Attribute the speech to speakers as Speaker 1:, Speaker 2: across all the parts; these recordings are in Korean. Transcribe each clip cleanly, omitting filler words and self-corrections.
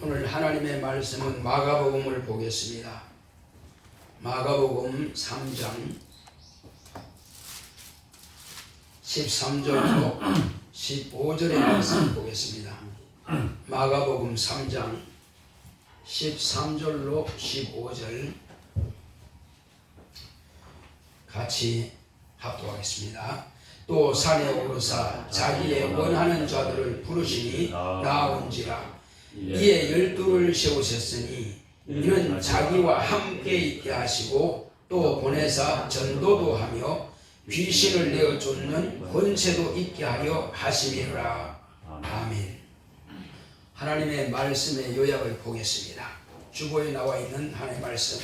Speaker 1: 오늘 하나님의 말씀은 마가복음을 보겠습니다. 마가복음 3장 13절로 15절의 말씀을 보겠습니다. 마가복음 3장 13절로 15절 같이 합독하겠습니다. 또 산에 오르사 자기의 원하는 자들을 부르시니 나온지라. 이에 12를 세우셨으니 이는 자기와 함께 있게 하시고 또 보내사 전도도 하며 귀신을 내어 쫓는 권세도 있게 하려 하심이라. 아멘. 하나님의 말씀의 요약을 보겠습니다. 주보에 나와 있는 하나님의 말씀,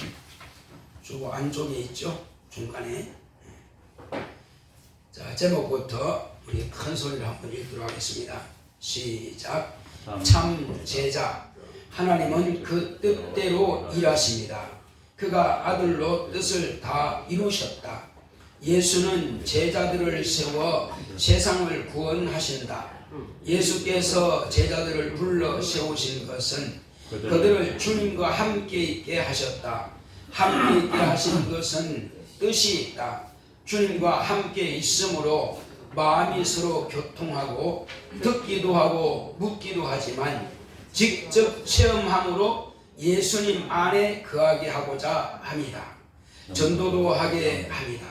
Speaker 1: 주보 안쪽에 있죠? 중간에. 자, 제목부터 우리 큰 소리로 한번 읽도록 하겠습니다. 시작. 참 제자, 하나님은 그 뜻대로 일하십니다. 그가 아들로 뜻을 다 이루셨다. 예수는 제자들을 세워 세상을 구원하신다. 예수께서 제자들을 불러 세우신 것은 그들을 주님과 함께 있게 하셨다. 함께 있게 하신 것은 뜻이 있다. 주님과 함께 있으므로 마음이 서로 교통하고 듣기도 하고 묻기도 하지만 직접 체험함으로 예수님 안에 거하게 하고자 합니다. 전도도 하게 합니다.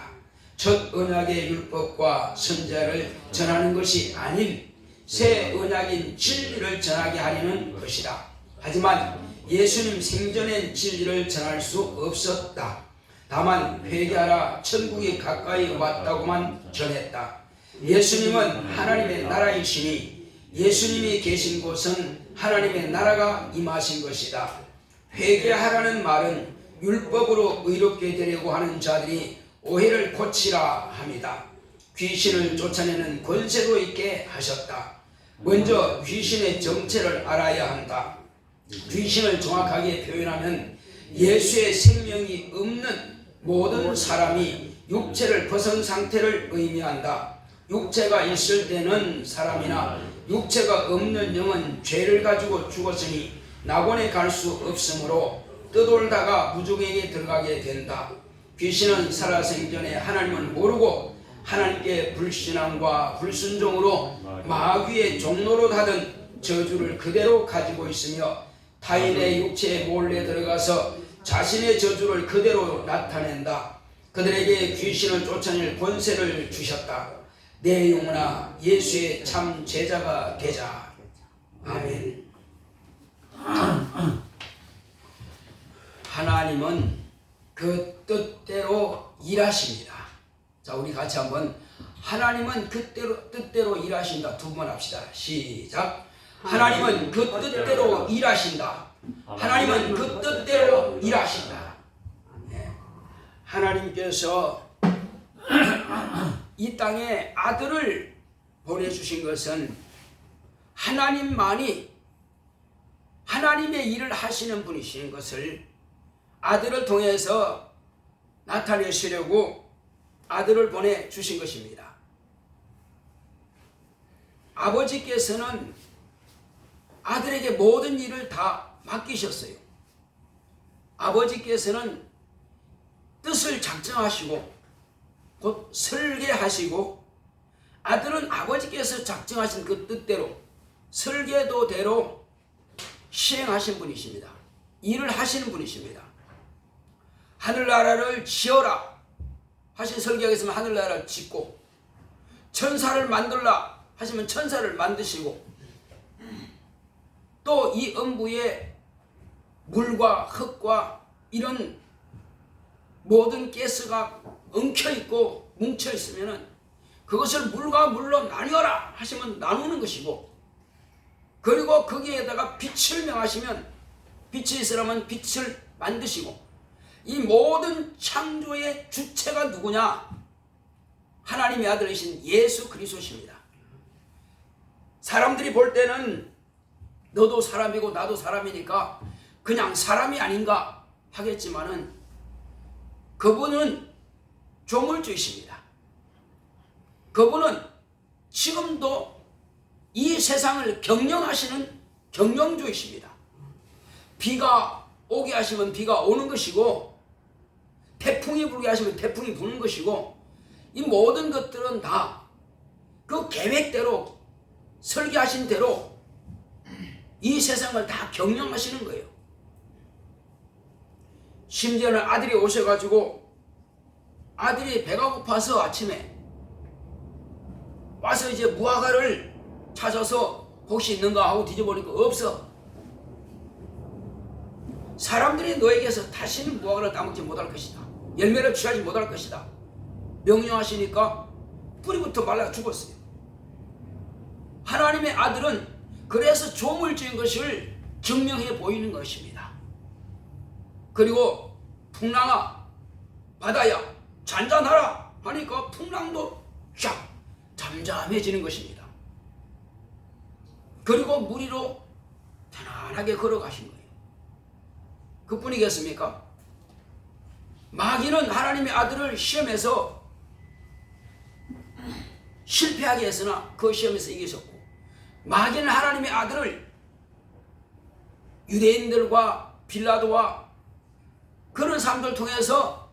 Speaker 1: 첫 언약의 율법과 선자를 전하는 것이 아닌 새 언약인 진리를 전하게 하려는 것이다. 하지만 예수님 생전엔 진리를 전할 수 없었다. 다만 회개하라 천국이 가까이 왔다고만 전했다. 예수님은 하나님의 나라이시니 예수님이 계신 곳은 하나님의 나라가 임하신 것이다. 회개하라는 말은 율법으로 의롭게 되려고 하는 자들이 오해를 고치라 합니다. 귀신을 쫓아내는 권세도 있게 하셨다. 먼저 귀신의 정체를 알아야 한다. 귀신을 정확하게 표현하면 예수의 생명이 없는 모든 사람이 육체를 벗은 상태를 의미한다. 육체가 있을 때는 사람이나 육체가 없는 영은 죄를 가지고 죽었으니 낙원에 갈 수 없으므로 떠돌다가 무중에게 들어가게 된다. 귀신은 살아생전에 하나님을 모르고 하나님께 불신앙과 불순종으로 마귀의 종로로 하던 저주를 그대로 가지고 있으며 타인의 육체에 몰래 들어가서 자신의 저주를 그대로 나타낸다. 그들에게 귀신을 쫓아낼 권세를 주셨다. 내 영혼아 예수의 참 제자가 되자. 아멘. 하나님은 그 뜻대로 일하십니다. 자, 우리 같이 한번 하나님은 그 뜻대로 일하신다 두 번 합시다. 시작. 하나님은 그 뜻대로 일하신다. 하나님은 그 뜻대로 일하신다. 네. 하나님께서 이 땅에 아들을 보내주신 것은 하나님만이 하나님의 일을 하시는 분이신 것을 아들을 통해서 나타내시려고 아들을 보내주신 것입니다. 아버지께서는 아들에게 모든 일을 다 맡기셨어요. 아버지께서는 뜻을 작정하시고 곧 설계하시고 아들은 아버지께서 작정하신 그 뜻대로 설계도대로 시행하신 분이십니다. 일을 하시는 분이십니다. 하늘나라를 지어라 하신 설계하겠으면 하늘나라를 짓고 천사를 만들라 하시면 천사를 만드시고 또 이 음부에 물과 흙과 이런 모든 가스가 엉켜있고 뭉쳐있으면 그것을 물과 물로 나뉘어라 하시면 나누는 것이고 그리고 거기에다가 빛을 명하시면 빛이 있으라면 빛을 만드시고 이 모든 창조의 주체가 누구냐? 하나님의 아들이신 예수 그리스도십니다. 사람들이 볼 때는 너도 사람이고 나도 사람이니까 그냥 사람이 아닌가 하겠지만은 그분은 조물주이십니다. 그분은 지금도 이 세상을 경영하시는 경영주이십니다. 비가 오게 하시면 비가 오는 것이고 태풍이 불게 하시면 태풍이 부는 것이고 이 모든 것들은 다 그 계획대로 설계하신 대로 이 세상을 다 경영하시는 거예요. 심지어는 아들이 오셔가지고 아들이 배가 고파서 아침에 와서 이제 무화과를 찾아서 혹시 있는가 하고 뒤져보니까 없어. 사람들이 너에게서 다시는 무화과를 따먹지 못할 것이다. 열매를 취하지 못할 것이다. 명령하시니까 뿌리부터 말라 죽었어요. 하나님의 아들은 그래서 조물주인 것을 증명해 보이는 것입니다. 그리고 풍랑아 바다야 잔잔하라 하니까 풍랑도 쫙 잠잠해지는 것입니다. 그리고 물 위로 편안하게 걸어가신 거예요. 그뿐이겠습니까? 마귀는 하나님의 아들을 시험에서 실패하게 했으나 그 시험에서 이기셨고, 마귀는 하나님의 아들을 유대인들과 빌라도와 그런 사람들 통해서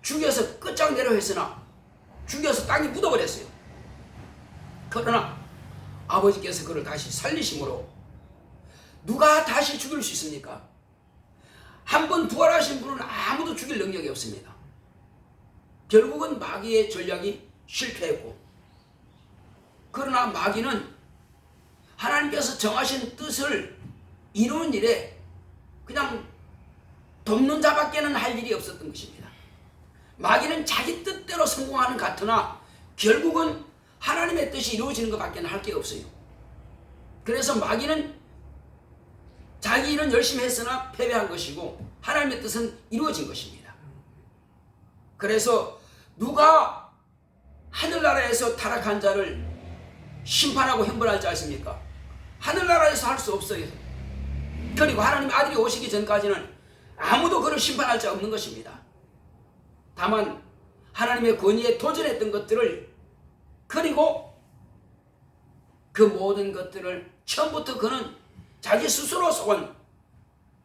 Speaker 1: 죽여서 끝장내려 했으나 죽여서 땅에 묻어버렸어요. 그러나 아버지께서 그를 다시 살리심으로 누가 다시 죽일 수 있습니까? 한 번 부활하신 분은 아무도 죽일 능력이 없습니다. 결국은 마귀의 전략이 실패했고, 그러나 마귀는 하나님께서 정하신 뜻을 이루는 일에 그냥 돕는 자밖에는 할 일이 없었던 것입니다. 마귀는 자기 뜻대로 성공하는 것 같으나 결국은 하나님의 뜻이 이루어지는 것밖에는 할 게 없어요. 그래서 마귀는 자기 일은 열심히 했으나 패배한 것이고 하나님의 뜻은 이루어진 것입니다. 그래서 누가 하늘나라에서 타락한 자를 심판하고 형벌할지 아십니까? 하늘나라에서 할 수 없어요. 그리고 하나님의 아들이 오시기 전까지는 아무도 그를 심판할 자 없는 것입니다. 다만 하나님의 권위에 도전했던 것들을, 그리고 그 모든 것들을 처음부터 그는 자기 스스로 속은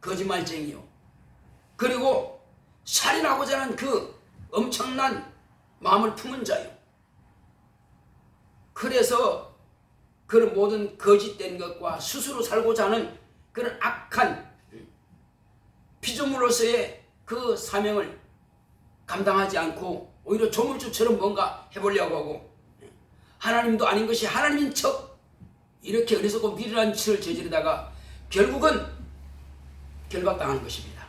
Speaker 1: 거짓말쟁이요, 그리고 살인하고자 하는 그 엄청난 마음을 품은 자요. 그래서 그런 모든 거짓된 것과 스스로 살고자 하는 그런 악한 피조물로서의 그 사명을 감당하지 않고 오히려 조물주처럼 뭔가 해보려고 하고, 하나님도 아닌 것이 하나님인 척 이렇게 어리석고 미련한 짓을 저지르다가 결국은 결박당하는 것입니다.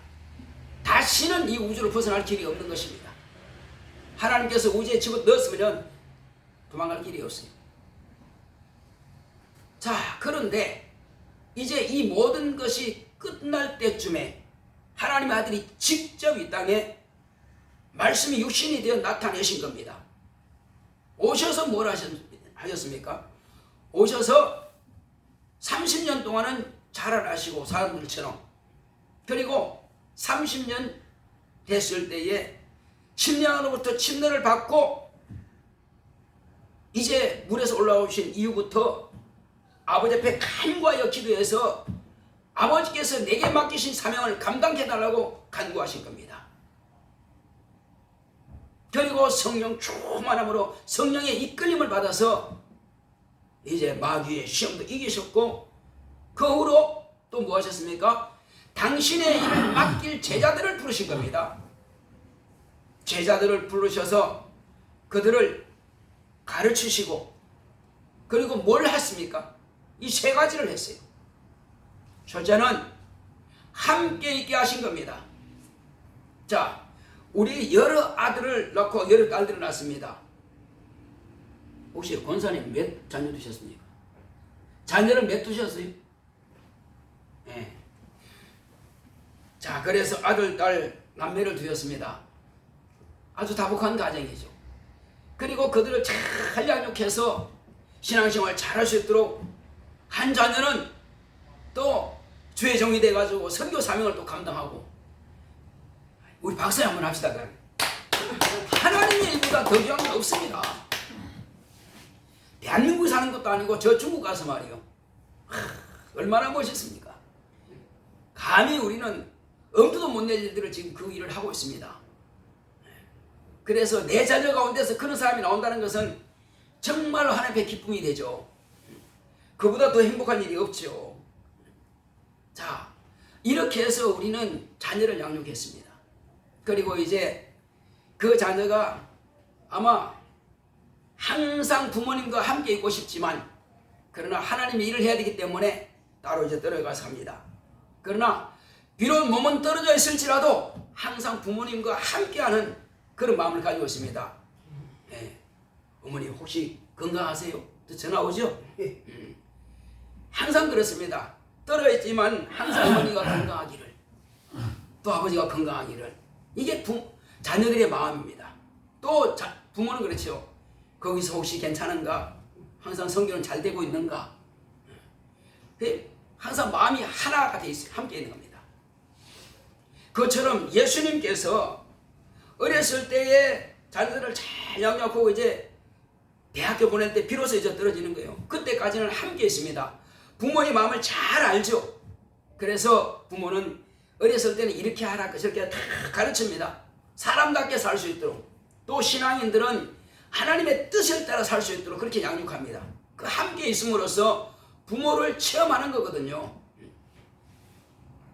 Speaker 1: 다시는 이 우주를 벗어날 길이 없는 것입니다. 하나님께서 우주에 집어넣었으면 도망갈 길이 없어요. 자, 그런데 이제 이 모든 것이 끝날 때쯤에 하나님의 아들이 직접 이 땅에 말씀이 육신이 되어 나타내신 겁니다. 오셔서 뭘 하셨습니까? 오셔서 30년 동안은 자라나시고 사람들처럼, 그리고 30년 됐을 때에 침례로부터 침례를 받고 이제 물에서 올라오신 이후부터 아버지 앞에 간구하여 기도해서 아버지께서 내게 맡기신 사명을 감당해달라고 간구하신 겁니다. 그리고 성령 충만함으로 성령의 이끌림을 받아서 이제 마귀의 시험도 이기셨고, 그 후로 또 뭐 하셨습니까? 당신의 일을 맡길 제자들을 부르신 겁니다. 제자들을 부르셔서 그들을 가르치시고, 그리고 뭘 했습니까? 이 세 가지를 했어요. 첫째는 함께 있게 하신 겁니다. 자, 우리 여러 아들을 낳고 여러 딸들을 낳습니다. 혹시 권사님 몇 자녀 두셨습니까? 자녀를 몇 두셨어요? 네. 자, 그래서 아들, 딸, 남매를 두셨습니다. 아주 다복한 가정이죠. 그리고 그들을 잘 양육해서 신앙생활 잘할 수 있도록 한 자녀는 또 주의 종이 돼가지고 선교 사명을 또 감당하고, 우리 박사님 한번 합시다. 하나님의 일보다 더 귀한 건 없습니다. 대한민국에 사는 것도 아니고 저 중국 가서 말이요, 얼마나 멋있습니까? 감히 우리는 엄두도 못 낼 일들을 지금 그 일을 하고 있습니다. 그래서 내 자녀 가운데서 그런 사람이 나온다는 것은 정말로 하나님의 기쁨이 되죠. 그보다 더 행복한 일이 없죠. 자, 이렇게 해서 우리는 자녀를 양육했습니다. 그리고 이제 그 자녀가 아마 항상 부모님과 함께 있고 싶지만, 그러나 하나님의 일을 해야 되기 때문에 따로 이제 떨어가서 합니다. 그러나 비록 몸은 떨어져 있을지라도 항상 부모님과 함께하는 그런 마음을 가지고 있습니다. 예. 어머니 혹시 건강하세요? 또 전화 오죠? 항상 그렇습니다. 떨어져 있지만 항상 어머니가 건강하기를, 또 아버지가 건강하기를. 이게 자녀들의 마음입니다. 또 부모는 그렇죠. 거기서 혹시 괜찮은가? 항상 성경은 잘 되고 있는가? 항상 마음이 하나가 돼 있어요. 함께 있는 겁니다. 그것처럼 예수님께서 어렸을 때에 자녀들을 잘 양육하고 이제 대학교 보낼 때 비로소 이제 떨어지는 거예요. 그때까지는 함께 있습니다. 부모의 마음을 잘 알죠. 그래서 부모는 어렸을 때는 이렇게 하라 저렇게 다 가르칩니다. 사람답게 살 수 있도록. 또 신앙인들은 하나님의 뜻을 따라 살 수 있도록 그렇게 양육합니다. 그 함께 있음으로써 부모를 체험하는 거거든요.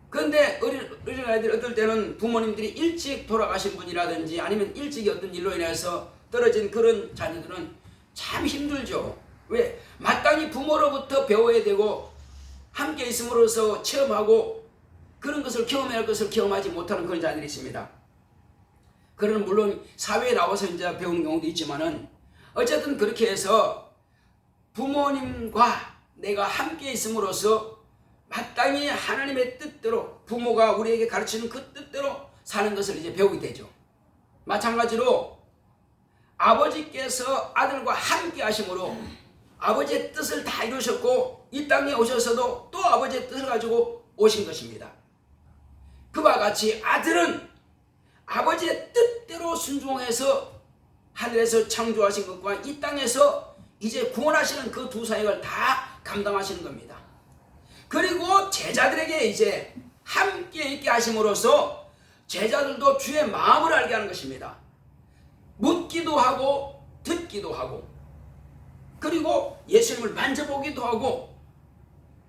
Speaker 1: 그런데 어린 아이들 어떨 때는 부모님들이 일찍 돌아가신 분이라든지 아니면 일찍 어떤 일로 인해서 떨어진 그런 자녀들은 참 힘들죠. 왜? 마땅히 부모로부터 배워야 되고 함께 있음으로써 체험하고 그런 것을 경험해야 할 것을 경험하지 못하는 그런 자들이 있습니다. 그러는 물론 사회에 나와서 이제 배우는 경우도 있지만은 어쨌든 그렇게 해서 부모님과 내가 함께 있음으로써 마땅히 하나님의 뜻대로 부모가 우리에게 가르치는 그 뜻대로 사는 것을 이제 배우게 되죠. 마찬가지로 아버지께서 아들과 함께 하심으로 아버지의 뜻을 다 이루셨고 이 땅에 오셔서도 또 아버지의 뜻을 가지고 오신 것입니다. 그와 같이 아들은 아버지의 뜻대로 순종해서 하늘에서 창조하신 것과 이 땅에서 이제 구원하시는 그 두 사역을 다 감당하시는 겁니다. 그리고 제자들에게 이제 함께 있게 하심으로써 제자들도 주의 마음을 알게 하는 것입니다. 묻기도 하고 듣기도 하고 그리고 예수님을 만져보기도 하고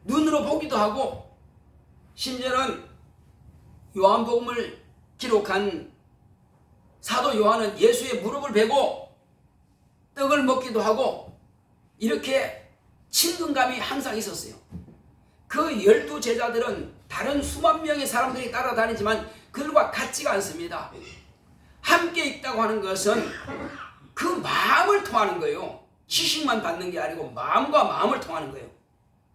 Speaker 1: 눈으로 보기도 하고 심지어는 요한복음을 기록한 사도 요한은 예수의 무릎을 베고 떡을 먹기도 하고 이렇게 친근감이 항상 있었어요. 그 12 제자들은 다른 수만 명의 사람들이 따라다니지만 그들과 같지가 않습니다. 함께 있다고 하는 것은 그 마음을 통하는 거예요. 지식만 받는 게 아니고 마음과 마음을 통하는 거예요.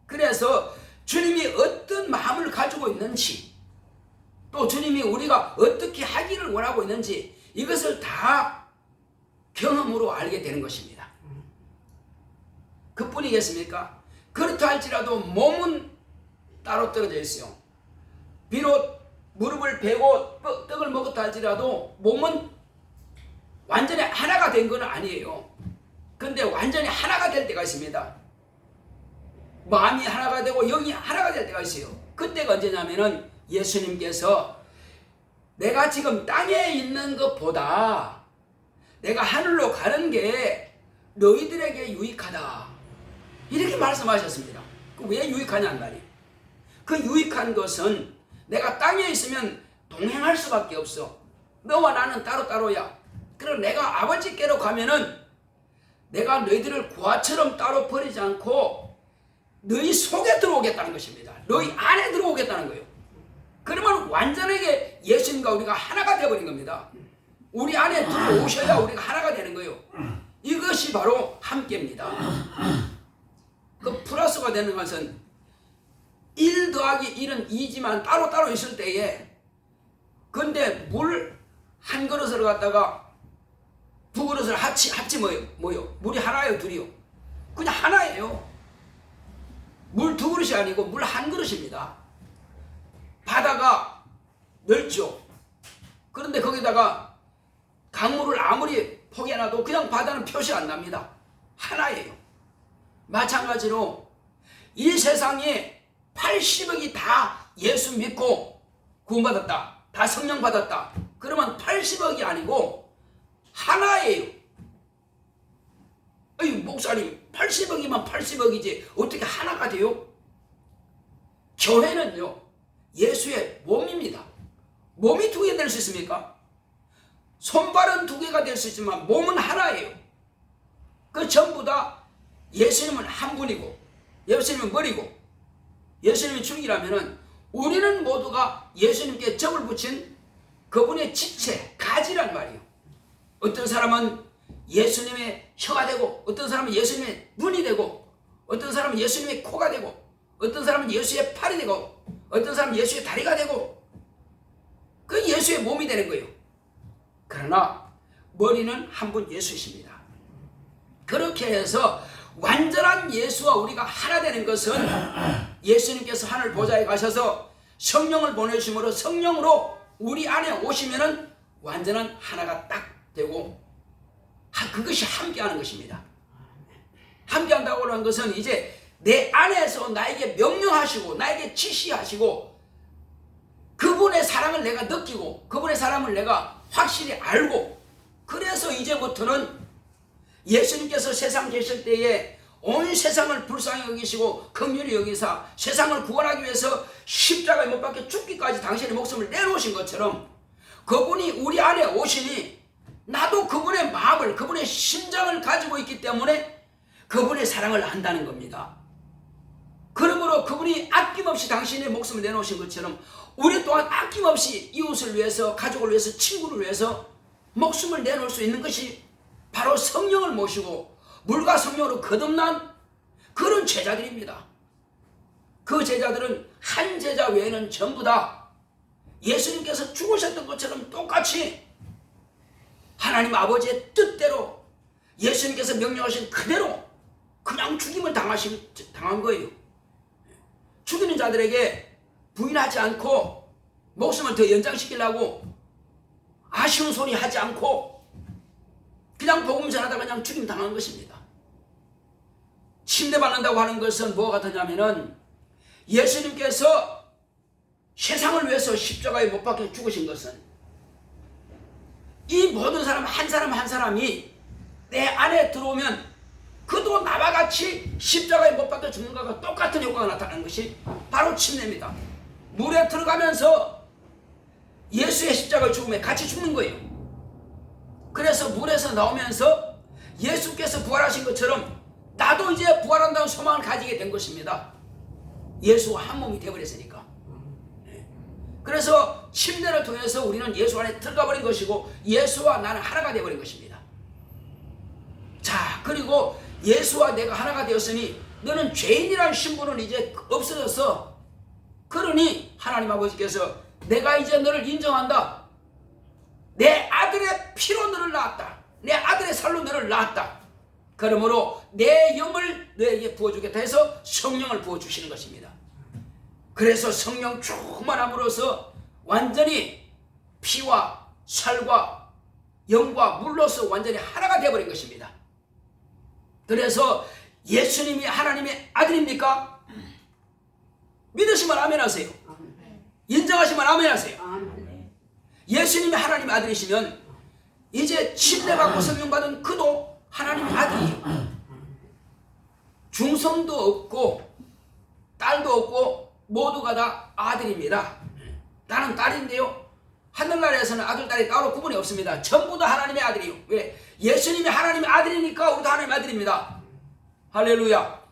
Speaker 1: 그래서 주님이 어떤 마음을 가지고 있는지 또 주님이 우리가 어떻게 하기를 원하고 있는지 이것을 다 경험으로 알게 되는 것입니다. 그뿐이겠습니까? 그렇다 할지라도 몸은 따로 떨어져 있어요. 비록 무릎을 베고 떡을 먹었다 할지라도 몸은 완전히 하나가 된 건 아니에요. 그런데 완전히 하나가 될 때가 있습니다. 마음이 하나가 되고 영이 하나가 될 때가 있어요. 그때가 언제냐면은 예수님께서 내가 지금 땅에 있는 것보다 내가 하늘로 가는 게 너희들에게 유익하다. 이렇게 말씀하셨습니다. 왜 유익하냐는 말이에요. 그 유익한 것은 내가 땅에 있으면 동행할 수밖에 없어. 너와 나는 따로따로야. 그럼 내가 아버지께로 가면은 내가 너희들을 고아처럼 따로 버리지 않고 너희 속에 들어오겠다는 것입니다. 너희 안에 들어오겠다는 거예요. 그러면 완전하게 예수님과 우리가 하나가 되어버린 겁니다. 우리 안에 들어오셔야 우리가 하나가 되는 거예요. 이것이 바로 함께입니다. 그 플러스가 되는 것은 1 더하기 1은 2지만 따로따로 있을 때에 근데 물 한 그릇을 갖다가 두 그릇을 합치 뭐요? 물이 하나예요? 둘이요? 그냥 하나예요. 물 두 그릇이 아니고 물 한 그릇입니다. 바다가 넓죠. 그런데 거기다가 강물을 아무리 포개놔도 그냥 바다는 표시 안 납니다. 하나예요. 마찬가지로 이 세상에 80억이 다 예수 믿고 구원받았다, 다 성령 받았다, 그러면 80억이 아니고 하나예요. 아니 목사님 80억이면 80억이지 어떻게 하나가 돼요? 교회는요 예수의 몸입니다. 몸이 두 개 될 수 있습니까? 손발은 두 개가 될 수 있지만 몸은 하나예요. 그 전부 다 예수님은 한 분이고 예수님은 머리고 예수님이 죽이라면은 우리는 모두가 예수님께 접을 붙인 그분의 지체, 가지란 말이에요. 어떤 사람은 예수님의 혀가 되고, 어떤 사람은 예수님의 눈이 되고, 어떤 사람은 예수님의 코가 되고, 어떤 사람은 예수의 팔이 되고, 어떤 사람은 예수의 다리가 되고, 그 예수의 몸이 되는 거예요. 그러나 머리는 한 분 예수이십니다. 그렇게 해서 완전한 예수와 우리가 하나 되는 것은 예수님께서 하늘 보좌에 가셔서 성령을 보내주심으로 성령으로 우리 안에 오시면은 완전한 하나가 딱 되고, 그것이 함께하는 것입니다. 함께한다고 하는 것은 이제 내 안에서 나에게 명령하시고 나에게 지시하시고 그분의 사랑을 내가 느끼고 그분의 사랑을 내가 확실히 알고, 그래서 이제부터는 예수님께서 세상 계실 때에 온 세상을 불쌍히 여기시고 긍휼히 여기사 세상을 구원하기 위해서 십자가에 못 박혀 죽기까지 당신의 목숨을 내놓으신 것처럼 그분이 우리 안에 오시니 나도 그분의 마음을, 그분의 심장을 가지고 있기 때문에 그분의 사랑을 안다는 겁니다. 그러므로 그분이 아낌없이 당신의 목숨을 내놓으신 것처럼 우리 또한 아낌없이 이웃을 위해서, 가족을 위해서, 친구를 위해서 목숨을 내놓을 수 있는 것이 바로 성령을 모시고 물과 성령으로 거듭난 그런 제자들입니다. 그 제자들은 한 제자 외에는 전부 다 예수님께서 죽으셨던 것처럼 똑같이 하나님 아버지의 뜻대로 예수님께서 명령하신 그대로 그냥 죽임을 당한 거예요. 죽이는 자들에게 부인하지 않고 목숨을 더 연장시키려고 아쉬운 소리 하지 않고 그냥 복음 전하다가 그냥 죽임 당한 것입니다. 침례받는다고 하는 것은 뭐가 같으냐면은 예수님께서 세상을 위해서 십자가에 못 박혀 죽으신 것은 이 모든 사람 한 사람이 내 안에 들어오면 그도 나와 같이 십자가에 못 박혀 죽는 것과 똑같은 효과가 나타나는 것이 바로 침례입니다. 물에 들어가면서 예수의 십자가의 죽음에 같이 죽는 거예요. 그래서 물에서 나오면서 예수께서 부활하신 것처럼 나도 이제 부활한다는 소망을 가지게 된 것입니다. 예수와 한 몸이 되어버렸으니까. 그래서 침례를 통해서 우리는 예수 안에 들어가 버린 것이고 예수와 나는 하나가 되어버린 것입니다. 자, 그리고 예수와 내가 하나가 되었으니 너는 죄인이라는 신분은 이제 없어졌어. 그러니 하나님 아버지께서 내가 이제 너를 인정한다. 내 아들의 피로 너를 낳았다. 내 아들의 살로 너를 낳았다. 그러므로 내 영을 너에게 부어주겠다 해서 성령을 부어주시는 것입니다. 그래서 성령 충만함으로써 완전히 피와 살과 영과 물로서 완전히 하나가 되어버린 것입니다. 그래서 예수님이 하나님의 아들입니까? 믿으시면 아멘 하세요. 인정하시면 아멘 하세요. 예수님이 하나님의 아들이시면 이제 침례받고 성령받은 그도 하나님의 아들이에요. 중성도 없고 딸도 없고 모두가 다 아들입니다. 나는 딸인데요, 하늘나라에서는 아들 딸이 따로 구분이 없습니다. 전부 다 하나님의 아들이에요. 왜? 예수님이 하나님의 아들이니까 우리도 하나님의 아들입니다. 할렐루야.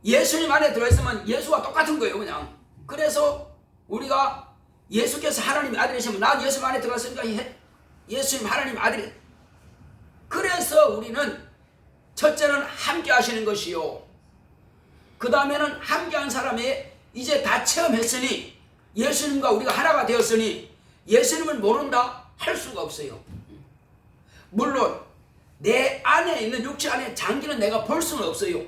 Speaker 1: 예수님 안에 들어있으면 예수와 똑같은 거예요, 그냥. 그래서 우리가 예수께서 하나님의 아들이시면 난 예수님 안에 들어갔으니까 예수님 하나님의 아들이. 그래서 우리는 첫째는 함께 하시는 것이요, 그 다음에는 함께한 사람이 이제 다 체험했으니 예수님과 우리가 하나가 되었으니 예수님을 모른다 할 수가 없어요. 물론 내 안에 있는 육체 안에 장기는 내가 볼 수는 없어요.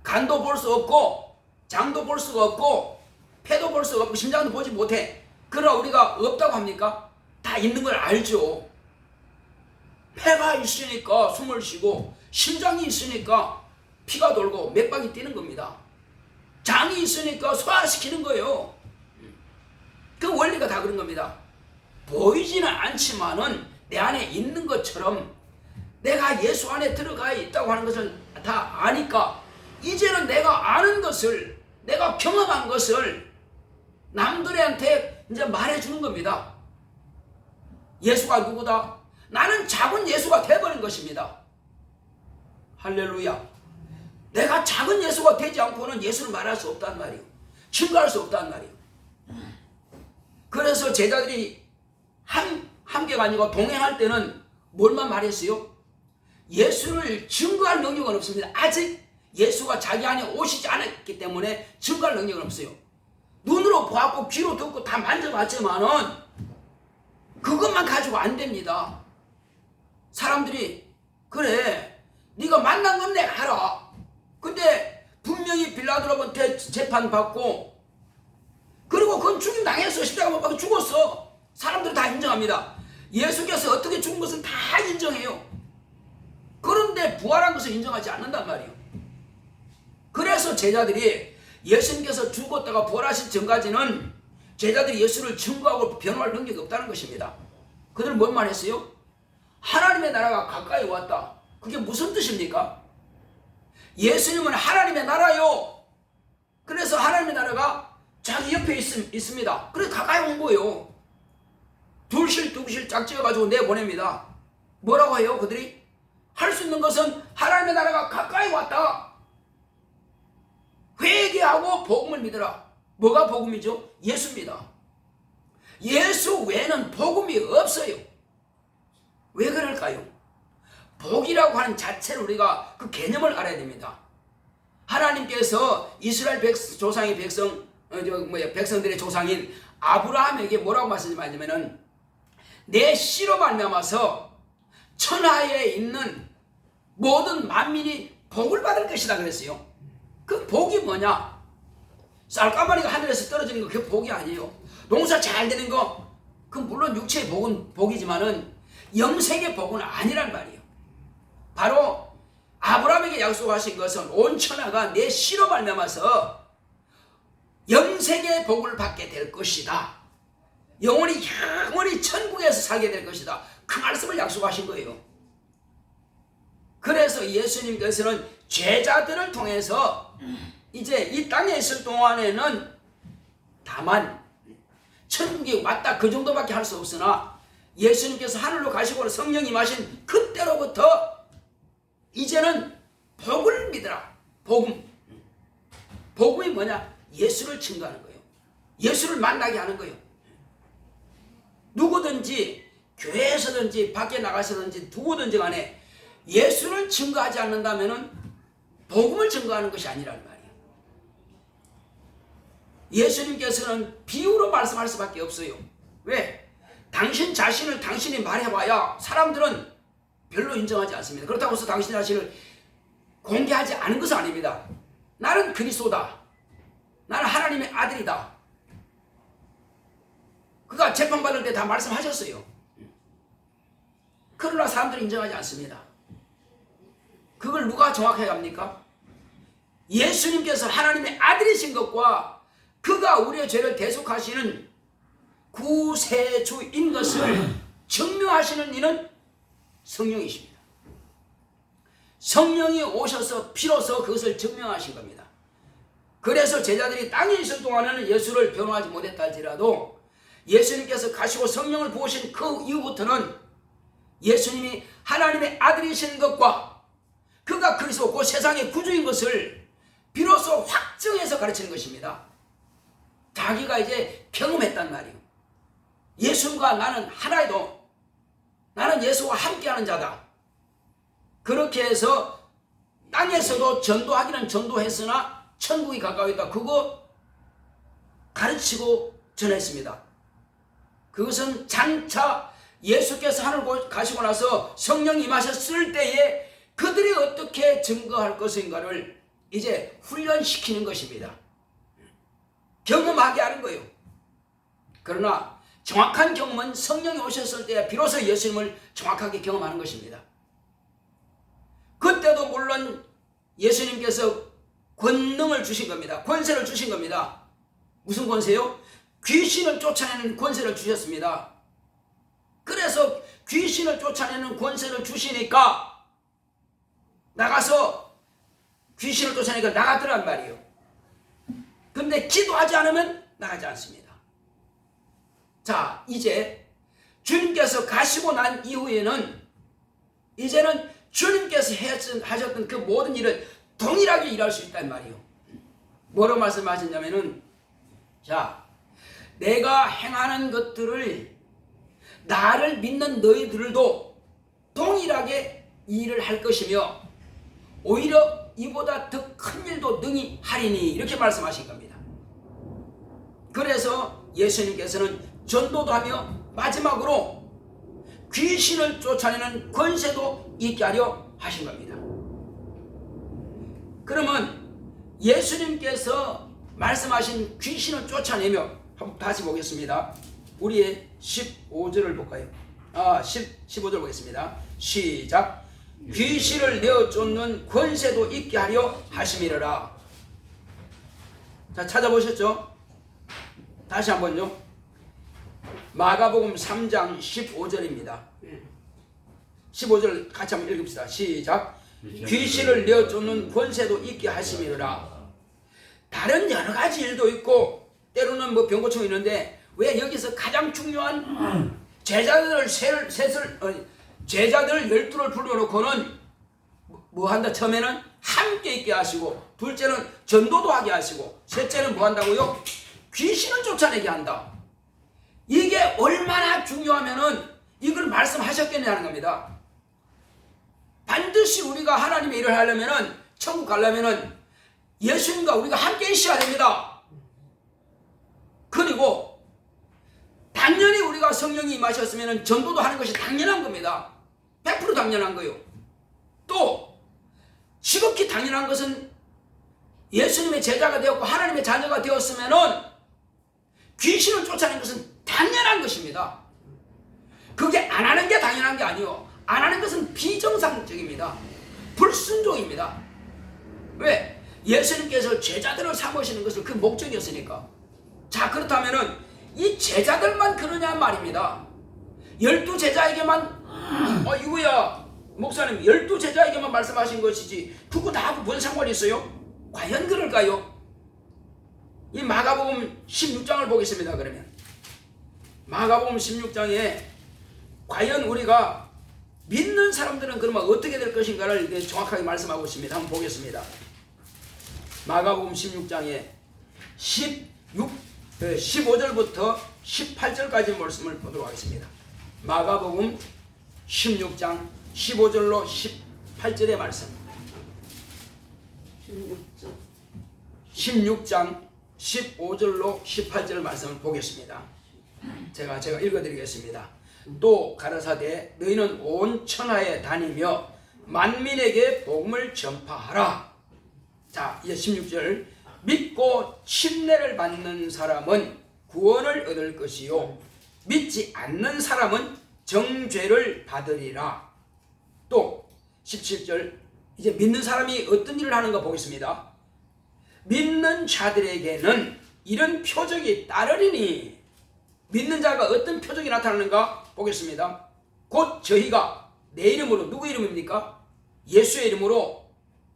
Speaker 1: 간도 볼 수 없고 장도 볼 수가 없고 폐도 볼 수가 없고 심장도 보지 못해. 그러나 우리가 없다고 합니까? 다 있는 걸 알죠. 폐가 있으니까 숨을 쉬고 심장이 있으니까 피가 돌고 맥박이 뛰는 겁니다. 장이 있으니까 소화시키는 거예요. 그 원리가 다 그런 겁니다. 보이지는 않지만은 내 안에 있는 것처럼 내가 예수 안에 들어가 있다고 하는 것을 다 아니까 이제는 내가 아는 것을, 내가 경험한 것을 남들한테 이제 말해주는 겁니다. 예수가 누구다? 나는 작은 예수가 되어버린 것입니다. 할렐루야. 내가 작은 예수가 되지 않고는 예수를 말할 수 없단 말이에요. 증거할 수 없단 말이에요. 그래서 제자들이 함께가 아니고 동행할 때는 뭘만 말했어요? 예수를 증거할 능력은 없습니다. 아직 예수가 자기 안에 오시지 않았기 때문에 증거할 능력은 없어요. 눈으로 보았고 귀로 듣고 다 만져봤지만은 그것만 가지고 안 됩니다. 사람들이 그래 네가 만난 건 내가 알아. 근데 분명히 빌라도한테 재판받고 그리고 그건 죽임 당했어. 십자가 못 박혀 죽었어. 사람들은 다 인정합니다. 예수께서 어떻게 죽은 것은 다 인정해요. 그런데 부활한 것을 인정하지 않는단 말이에요. 그래서 제자들이 예수님께서 죽었다가 부활하실 전까지는 제자들이 예수를 증거하고 변호할 능력이 없다는 것입니다. 그들은 뭔 말 했어요? 하나님의 나라가 가까이 왔다. 그게 무슨 뜻입니까? 예수님은 하나님의 나라요. 그래서 하나님의 나라가 자기 옆에 있습니다. 그래서 가까이 온 거예요. 둘실 두실 짝지어가지고 내보냅니다. 뭐라고 해요? 그들이 할 수 있는 것은 하나님의 나라가 가까이 왔다. 회개하고 복음을 믿으라. 뭐가 복음이죠? 예수입니다. 예수 외에는 복음이 없어요. 왜 그럴까요? 복이라고 하는 자체를 우리가 그 개념을 알아야 됩니다. 하나님께서 이스라엘 조상의 백성들의 조상인 아브라함에게 뭐라고 말씀하시냐면은 내 씨로 말미암아서 천하에 있는 모든 만민이 복을 받을 것이다 그랬어요. 그 복이 뭐냐? 쌀가마니가 하늘에서 떨어지는 거 그 복이 아니에요. 농사 잘 되는 거 그 물론 육체의 복은 복이지만은 영생의 복은 아니란 말이에요. 바로 아브라함에게 약속하신 것은 온 천하가 내 씨로 말미암아서 영생의 복을 받게 될 것이다. 영원히 천국에서 살게 될 것이다. 그 말씀을 약속하신 거예요. 그래서 예수님께서는 제자들을 통해서 이제 이 땅에 있을 동안에는 다만 천국이 왔다 그 정도밖에 할 수 없으나 예수님께서 하늘로 가시고 성령이 마신 그때로부터 이제는 복을 믿으라. 복음이 뭐냐? 예수를 증거하는 거예요. 예수를 만나게 하는 거예요. 누구든지 교회에서든지 밖에 나가서든지 누구든지 간에 예수를 증거하지 않는다면 복음을 증거하는 것이 아니라는 말이에요. 예수님께서는 비유로 말씀할 수밖에 없어요. 왜? 당신 자신을 당신이 말해봐야 사람들은 별로 인정하지 않습니다. 그렇다고 해서 당신 자신을 공개하지 않은 것은 아닙니다. 나는 그리스도다. 나는 하나님의 아들이다. 그가 재판받을 때 다 말씀하셨어요. 그러나 사람들이 인정하지 않습니다. 그걸 누가 정확하게 합니까? 예수님께서 하나님의 아들이신 것과 그가 우리의 죄를 대속하시는 구세주인 것을 증명하시는 이는 성령이십니다. 성령이 오셔서 비로소 그것을 증명하신 겁니다. 그래서 제자들이 땅에 있을 동안에는 예수를 변호하지 못했다 할지라도 예수님께서 가시고 성령을 부으신 그 이후부터는 예수님이 하나님의 아들이신 것과 그가 그리스도 그 세상의 구주인 것을 비로소 확증해서 가르치는 것입니다. 자기가 이제 경험했단 말이에요. 예수님과 나는 하나이도 나는 예수와 함께하는 자다. 그렇게 해서 땅에서도 전도하기는 전도했으나 천국이 가까이 있다. 그거 가르치고 전했습니다. 그것은 장차 예수께서 하늘 가시고 나서 성령이 임하셨을 때에 그들이 어떻게 증거할 것인가를 이제 훈련시키는 것입니다. 경험하게 하는 거예요. 그러나 정확한 경험은 성령이 오셨을 때 비로소 예수님을 정확하게 경험하는 것입니다. 그때도 물론 예수님께서 권능을 주신 겁니다. 권세를 주신 겁니다. 무슨 권세요? 귀신을 쫓아내는 권세를 주셨습니다. 그래서 귀신을 쫓아내는 권세를 주시니까 나가서 귀신을 쫓아내니까 나가더란 말이에요. 근데 기도하지 않으면 나가지 않습니다. 자, 이제 주님께서 가시고 난 이후에는 이제는 주님께서 하셨던 그 모든 일을 동일하게 일할 수 있단 말이에요. 뭐로 말씀하셨냐면은, 자, 내가 행하는 것들을 나를 믿는 너희들도 동일하게 일을 할 것이며 오히려 이보다 더 큰 일도 능히 하리니, 이렇게 말씀하신 겁니다. 그래서 예수님께서는 전도도 하며 마지막으로 귀신을 쫓아내는 권세도 있게 하려 하신 겁니다. 그러면 예수님께서 말씀하신 귀신을 쫓아내며, 한번 다시 보겠습니다. 우리의 15절을 볼까요? 15절 보겠습니다. 시작. 귀신을 내어 쫓는 권세도 있게 하려 하심이라. 자, 찾아보셨죠? 다시 한번요. 마가복음 3장 15절입니다. 15절 같이 한번 읽읍시다. 시작. 귀신을 내어 쫓는 권세도 있게 하심이라. 다른 여러 가지 일도 있고 때로는 뭐 병고충이 있는데, 왜 여기서 가장 중요한 제자들 12를 불러놓고는 뭐 한다? 처음에는 함께 있게 하시고, 둘째는 전도도 하게 하시고, 셋째는 뭐 한다고요? 귀신을 쫓아내게 한다. 이게 얼마나 중요하면은 이걸 말씀하셨겠냐는 겁니다. 반드시 우리가 하나님의 일을 하려면은, 천국 가려면은 예수님과 우리가 함께 있어야 됩니다. 그리고 당연히 우리가 성령이 임하셨으면 전도도 하는 것이 당연한 겁니다. 100% 당연한 거요. 또 지극히 당연한 것은 예수님의 제자가 되었고 하나님의 자녀가 되었으면 귀신을 쫓아내는 것은 당연한 것입니다. 그게 안 하는 게 당연한 게 아니요, 안 하는 것은 비정상적입니다. 불순종입니다. 왜? 예수님께서 제자들을 삼으시는 것은 그 목적이었으니까. 자, 그렇다면은 이 제자들만 그러냐 말입니다. 12제자에게만 이거야 목사님 12제자에게만 말씀하신 것이지 그거 나하고 뭔 상관이 있어요? 과연 그럴까요? 이 마가복음 16장을 보겠습니다. 그러면 마가복음 16장에 과연 우리가 믿는 사람들은 그러면 어떻게 될 것인가를 정확하게 말씀하고 있습니다. 한번 보겠습니다. 마가복음 16장에 15절부터 18절까지 말씀을 보도록 하겠습니다. 마가복음 16장 15절로 18절의 말씀. 16장 15절로 18절 말씀을 보겠습니다. 제가 읽어드리겠습니다. 또 가라사대 너희는 온 천하에 다니며 만민에게 복음을 전파하라. 자, 이제 16절. 믿고 침례를 받는 사람은 구원을 얻을 것이요 믿지 않는 사람은 정죄를 받으리라. 또 17절. 이제 믿는 사람이 어떤 일을 하는가 보겠습니다. 믿는 자들에게는 이런 표적이 따르리니. 믿는 자가 어떤 표적이 나타나는가 보겠습니다. 곧 저희가 내 이름으로, 누구 이름입니까? 예수의 이름으로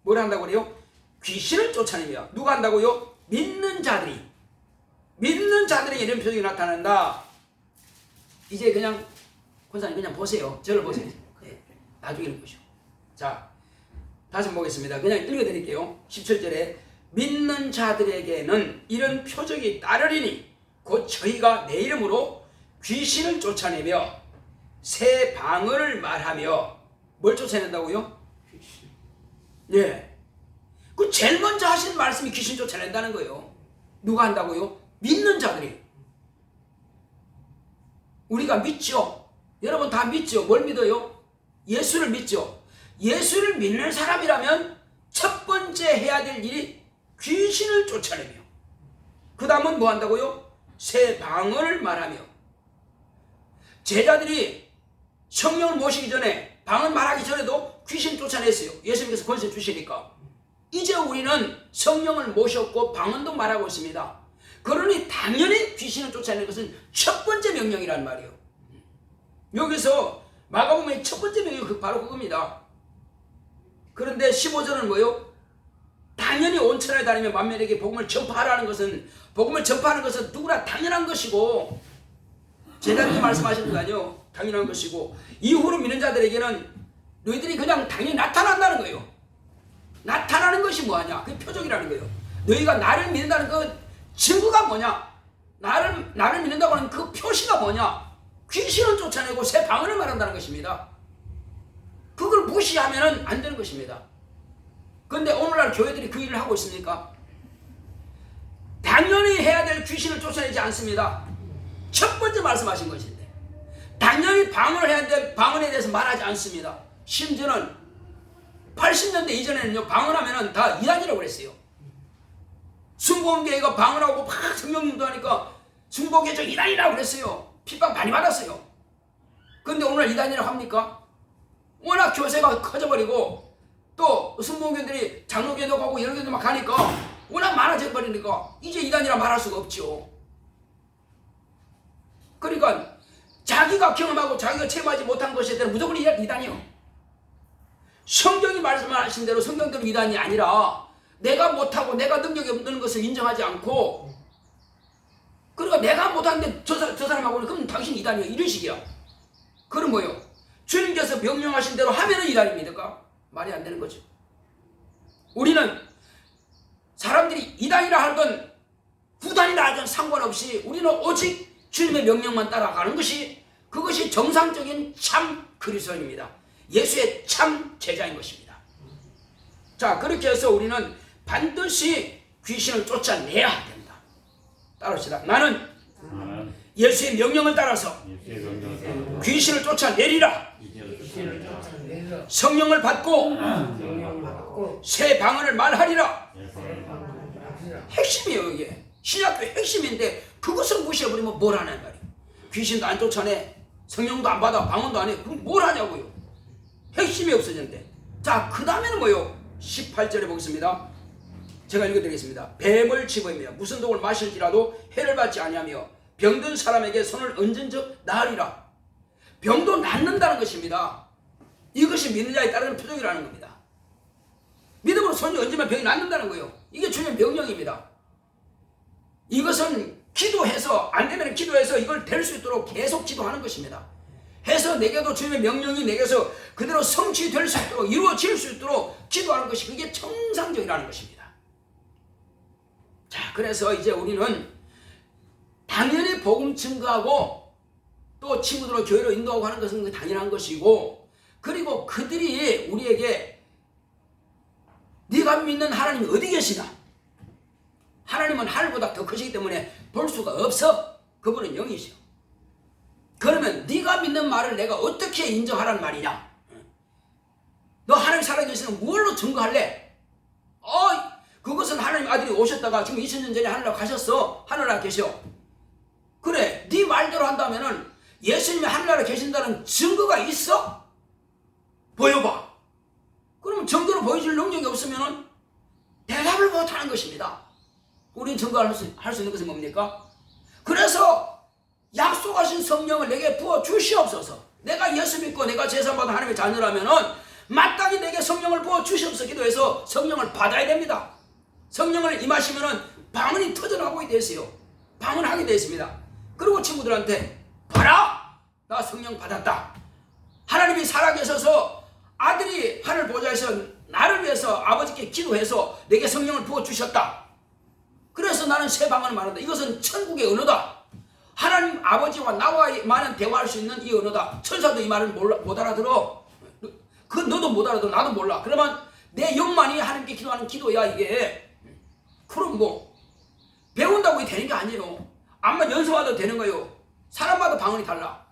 Speaker 1: 뭘 한다고 그래요? 귀신을 쫓아내며. 누가 한다고요? 믿는 자들이. 믿는 자들에게 이런 표적이 나타난다. 이제 그냥 권사님 그냥 보세요. 저를 보세요. 나중에 읽으시오. 자, 다시 보겠습니다. 그냥 읽어드릴게요. 17절에 믿는 자들에게는 이런 표적이 따르리니 곧 저희가 내 이름으로 귀신을 쫓아내며 새 방언을 말하며. 뭘 쫓아낸다고요? 귀신. 예. 그 제일 먼저 하신 말씀이 귀신 쫓아낸다는 거예요. 누가 한다고요? 믿는 자들이. 우리가 믿죠. 여러분 다 믿죠. 뭘 믿어요? 예수를 믿죠. 예수를 믿는 사람이라면 첫 번째 해야 될 일이 귀신을 쫓아내며, 그 다음은 뭐 한다고요? 새 방언을 말하며. 제자들이 성령을 모시기 전에, 방언 말하기 전에도 귀신 쫓아냈어요. 예수님께서 권세 주시니까. 이제 우리는 성령을 모셨고 방언도 말하고 있습니다. 그러니 당연히 귀신을 쫓아내는 것은 첫 번째 명령이란 말이에요. 여기서 마가복음의 첫 번째 명령이 바로 그겁니다. 그런데 15절은 뭐요? 당연히 온 천하에 다니며 만민에게 복음을 전파하라는 것은, 복음을 전파하는 것은 누구나 당연한 것이고, 제자들이 말씀하시는 거 아니요, 당연한 것이고, 이후로 믿는 자들에게는 너희들이 그냥 당연히 나타난다는 거예요. 나타나는 것이 뭐하냐? 그 표적이라는 거예요. 너희가 나를 믿는다는 그 증거가 뭐냐? 나를 믿는다고 하는 그 표시가 뭐냐? 귀신을 쫓아내고 새 방언을 말한다는 것입니다. 그걸 무시하면 안 되는 것입니다. 그런데 오늘날 교회들이 그 일을 하고 있습니까? 당연히 해야 될 귀신을 쫓아내지 않습니다. 첫 번째 말씀하신 것인데 당연히 방언을 해야 될 방언에 대해서 말하지 않습니다. 심지어는 80년대 이전에는요, 방언하면은 다 이단이라고 그랬어요. 순복음교회가 방언하고 막 성령님도 하니까 순복음교회 저 이단이라고 그랬어요. 핍박 많이 받았어요. 그런데 오늘 이단이라고 합니까? 워낙 교세가 커져버리고 또 순복음교회들이 장로교회도 가고 여러 교회도 막 가니까 워낙 많아져 버리니까 이제 이단이라 말할 수가 없죠. 그러니까 자기가 경험하고 자기가 체험하지 못한 것에 대한 무조건 이단이요. 성경이 말씀하신 대로 성경대로 이단이 아니라 내가 못하고 내가 능력이 없는 것을 인정하지 않고, 그러니까 내가 못하는데 저 사람하고는 그럼 당신 이단이야, 이런 식이야. 그럼 뭐요? 주님께서 명령하신 대로 하면은 이단입니까? 말이 안 되는 거죠. 우리는 사람들이 이단이라 하든 구단이라 하든 상관없이 우리는 오직 주님의 명령만 따라가는 것이, 그것이 정상적인 참 그리스도인입니다. 예수의 참 제자인 것입니다. 자, 그렇게 해서 우리는 반드시 귀신을 쫓아내야 된다. 따라합시다. 나는 예수의 명령을 따라서 귀신을 쫓아내리라. 성령을 받고 새 방언을 말하리라. 핵심이에요. 이게 신약교의 핵심인데 그것을 무시해버리면 뭘 하냐 말이에요. 귀신도 안 쫓아내, 성령도 안 받아, 방언도 안 해. 그럼 뭘 하냐고요. 핵심이 없어졌는데. 자, 그 다음에는 뭐요? 18절에 보겠습니다. 제가 읽어드리겠습니다. 뱀을 집어이며 무슨 독을 마실지라도 해를 받지 아니하며 병든 사람에게 손을 얹은 적 나으리라. 병도 낫는다는 것입니다. 이것이 믿는 자에 따르는 표적이라는 겁니다. 믿음으로 손이 얹으면 병이 낫는다는 거예요. 이게 주님의 명령입니다. 이것은 기도해서, 안 되면 기도해서 이걸 될 수 있도록 계속 기도하는 것입니다. 해서 내게도 주님의 명령이 내게서 그대로 성취될 수 있도록, 이루어질 수 있도록 기도하는 것이, 그게 정상적이라는 것입니다. 자, 그래서 이제 우리는 당연히 복음 증거하고 또 친구들을 교회로 인도하고 하는 것은 당연한 것이고, 그리고 그들이 우리에게 네가 믿는 하나님이 어디 계시나? 하나님은 하늘보다 더 크시기 때문에 볼 수가 없어. 그분은 영이시오. 그러면 네가 믿는 말을 내가 어떻게 인정하란 말이냐? 너 하나님 살아계시는 뭘로 증거할래? 그것은 하나님 아들이 오셨다가 지금 2000년 전에 하늘나라 가셨어. 하늘나라 계셔. 그래, 네 말대로 한다면은 예수님이 하늘나라에 계신다는 증거가 있어? 보여봐. 그러면 증거로 보여줄 능력이 없으면은 대답을 못하는 것입니다. 우리는 증거를 할 수 있는 것은 뭡니까? 그래서 약속하신 성령을 내게 부어 주시옵소서. 내가 예수 믿고 내가 제사받은 하나님의 자녀라면은 마땅히 내게 성령을 부어 주시옵소서 기도해서 성령을 받아야 됩니다. 성령을 임하시면은 방언이 터져나오게 되었어요. 방언하게 되었습니다. 그리고 친구들한테 봐라, 나 성령 받았다. 하나님이 살아계셔서 아들이 하늘 보좌에서 나를 위해서 아버지께 기도해서 내게 성령을 부어 주셨다. 그래서 나는 새 방언을 말한다. 이것은 천국의 언어다. 하나님 아버지와 나와 많은 대화할 수 있는 이 언어다. 천사도 이 말을 못 알아들어. 그 너도 못 알아들어, 나도 몰라. 그러면 내 영만이 하나님께 기도하는 기도야 이게. 그럼 뭐 배운다고 이게 되는 게 아니에요. 암만 연습하도 되는 거예요. 사람마다 방언이 달라.